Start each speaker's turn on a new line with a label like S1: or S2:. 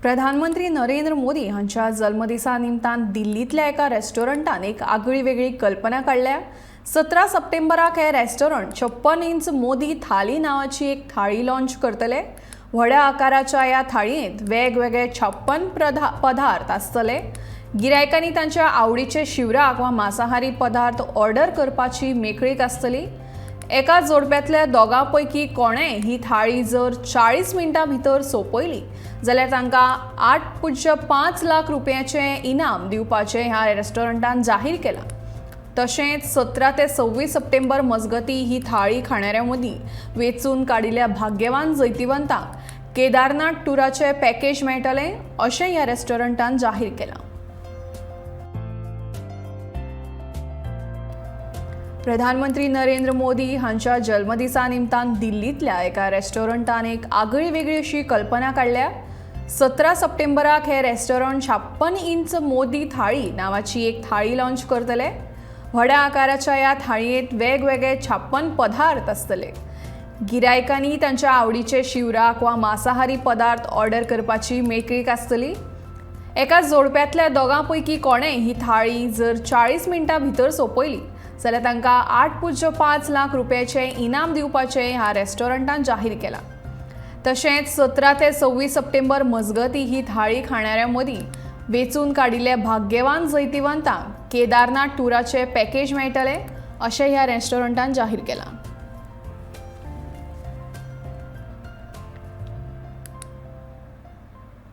S1: प्रधानमंत्री नरेंद्र मोदी हांच्या जल्मदिसा निमतान दिल्लीतल्या एका रेस्टॉरंटान एक आगळी वेगळी कल्पना काढल्या। 17 सप्टेंबराक हे रेस्टॉरंट 56 इंच मोदी थाली नावाची एक थाळी लॉन्च करतले। व्हड्या आकाराच्या ह्या थाळयेंत वेगवेगळे 56 पदार्थ आसतले। गिरायकांनी तांच्या आवडीचे शिवराक वा मांसाहारी पदार्थ ऑर्डर करपाची मेकळीक आसतली। एका जोडप्यातल्या दोगांपैकी कोणेय ही थाळी जर 40 मिनिटां भितर सोंपयली जाल्यार तांकां 8.5 लाख रुपयांचे इनाम दिवपाचे ह्या रेस्टॉरंटान जाहीर केलां। तशेंच 17 ते 26 सप्टेंबर मजगती ही थाळी खाणाऱ्यां मदीं वेचून काडिल्ल्या भाग्यवान जैतिवंतांक केदारनाथ टुराचे पॅकेज मेळटलें अशें ह्या रेस्टॉरंटान जाहीर केलां। प्रधानमंत्री नरेंद्र मोदी हांच्या जल्मदिसा निमतान दिल्लीतल्या एका रेस्टॉरंटान एक आगळी वेगळी अशी कल्पना काढल्या। 17 सप्टेंबराक हे रेस्टॉरंट 56 इंच मोदी थाळी नावाची एक थाळी लॉन्च करतले। व्हड्या आकाराच्या ह्या थाळयेंत वेगवेगळे 56 पदार्थ आसतले। गिरायकांनी तांच्या आवडीचे शिवराक वा मांसाहारी पदार्थ ऑर्डर करपाची मेकळीक आसतली। एका जोडप्यातल्या दोगांपैकी कोणेय ही थाळी जर 40 मिनिटां भितर सोंपयली जाल्यार तांकां 8.5 लाख रुपयांचे इनाम दिवपाचे ह्या रेस्टॉरंटान जाहीर केलां। तशेंच 17 ते 26 सप्टेंबर मजगती ही थाळी खाणाऱ्यां मदीं वेचून काडिल्ल्या भाग्यवान जैतिवंतांक केदारनाथ टुराचे पॅकेज मेळटलें अशें ह्या रेस्टॉरंटान जाहीर केलां।